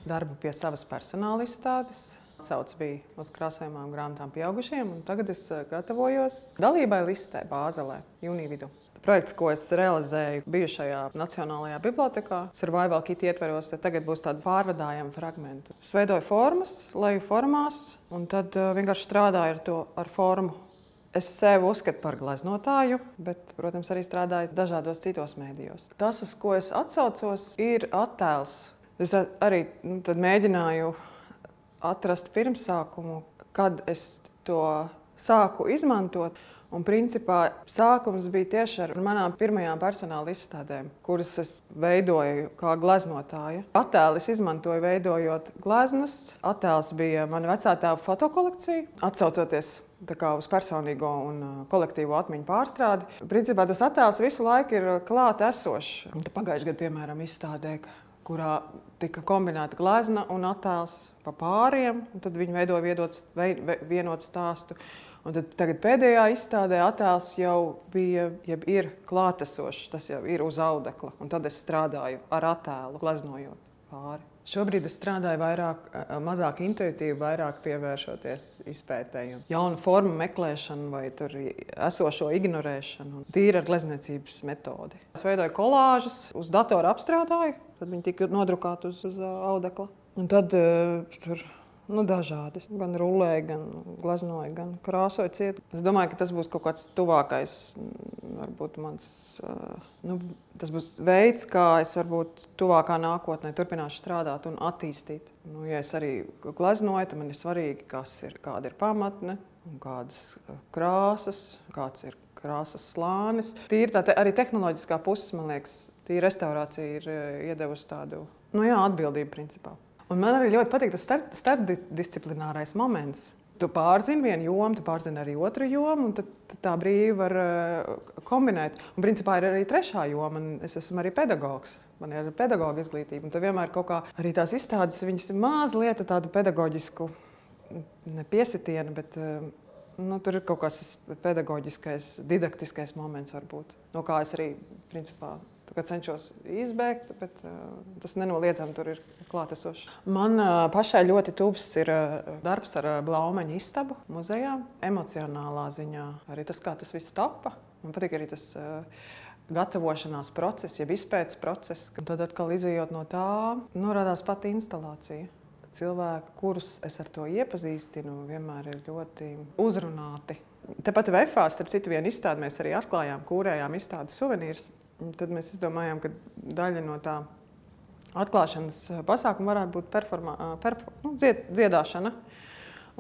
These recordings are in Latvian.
darbu pie savas personāla izstādes. Atsauce bija uz krāsojumām grāmatām pieaugušiem, un tagad es gatavojos dalībai listē Bāzelē jūnija vidū. Projekts, ko es realizēju bijušajā Nacionālajā bibliotekā, Survival Kit ietveros, tad tagad būs tādas pārvadājama fragmenti. Es veidoju formas, leju formās, un tad vienkārši strādāju ar formu. Es sevi uzskatu par gleznotāju, bet, protams, arī strādāju dažādos citos mēdījos. Tas, uz ko es atsaucos, ir attēls. Es arī mēģināju atrast pirmsākumu, kad es to sāku izmantot. Un principā sākums bija tieši ar manām pirmajām personāla izstādēm, kuras es veidoju kā gleznotāja. Attēlis izmantoju veidojot gleznas. Attēls bija mana vecātēva fotokolekcija, atsaucoties uz personīgo un kolektīvo atmiņu pārstrādi. Principā tas attēls visu laiku ir klāt esošs. Pagājušajā gadā, piemēram, izstādē, kurā tika kombinēta glezna un attēls pa pāriem, un tad viņi veidoja vienotu stāstu. Un tad tagad pēdējā izstādē attēls jau bija, ir klātesošs, tas jau ir uz audekla, un tad es strādāju ar attēlu, gleznojot pāri. Šobrīd es strādāju mazāk intuitīvi, vairāk pievēršoties izpētēju. Jaunu formu meklēšanu vai tur esošo ignorēšanu. Tīri ar glezniecības metodi. Es veidoju kolāžas, uz datora apstrādāju, tad viņi tika nodrukāti uz audekla. Un tad tur dažādi. Gan rullēju, gan gleznoju, gan krāsoju ciet. Es domāju, ka tas būs kaut kāds tuvākais, varbūt mans, tas būs veids, kā es varbūt tuvākā nākotnē turpināšu strādāt un attīstīt. Ja es arī gleznoju, tad man ir svarīgi, kāda ir pamatne, un kādas krāsas, kāds ir krāsas slānis. Tīri arī tehnoloģiskā puses, man liekas, tīri restaurācija ir iedevusi tādu, atbildību principā. Un man arī ļoti patīk tas starpdisciplinārais moments. Tu pārzini vienu jomu, tu pārzini arī otru jomu, un tad tā brīvi var kombinēt. Un principā ir arī trešā joma, un es esmu arī pedagogs. Man ir pedagoga izglītība, un tad vienmēr kaut kā arī tās izstādes, viņas mazliet tādu pedagoģisku, ne piesitienu, bet tur ir kaut kāds pedagoģiskais, didaktiskais moments varbūt, no kā es arī principā cenšos izbēgt, bet tas nenoliedzami tur ir klātesošs. Man pašai ļoti tuvs ir darbs ar Blaumeņa istabu muzejā, emocionālā ziņā. Arī tas, kā tas viss tappa. Man patīk arī tas gatavošanās process, jeb izpētes process. Tad atkal izejot no tā, radās pati instalācija. Cilvēki, kurus es ar to iepazīstinu, vienmēr ir ļoti uzrunāti. Tepat VFā, starp citu, vienu izstādi mēs arī atklājām, kūrējām izstādi suvenīrs. Tad mēs izdomājām, ka daļa no tā atklāšanas pasākuma varētu būt dziedāšana.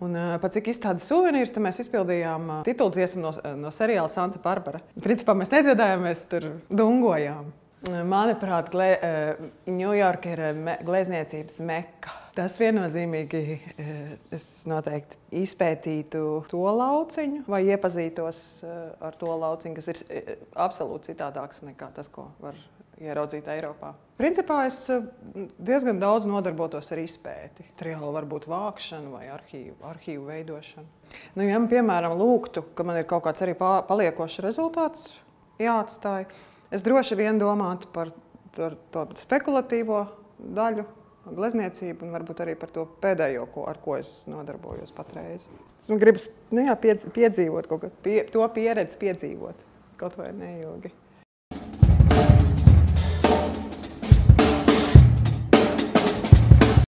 Un pat cik izstādes suvenīrs, tad mēs izpildījām tituldziesmu no seriāla Santa Barbara. Principā mēs nedziedājām, mēs tur dungojām. Manuprāt, Ņujorka ir glezniecības meka. Tas viennozīmīgi es noteikti izpētītu to lauciņu vai iepazītos ar to lauciņu, kas ir absolūti citādāks nekā tas, ko var ieraudzīt Eiropā. Principā es diezgan daudz nodarbotos ar izpēti. Materiālu varbūt vākšanu vai arhīvu veidošanu. Ja man, piemēram, lūgtu, ka man ir kaut kāds arī paliekošs rezultāts jāatstāj, es droši vien domātu par to spekulatīvo daļu, glezniecību un varbūt arī par to pēdējo, ar ko es nodarbojos patreiz. Es gribu piedzīvot kaut ko, to pieredzi piedzīvot, kaut vai neilgi.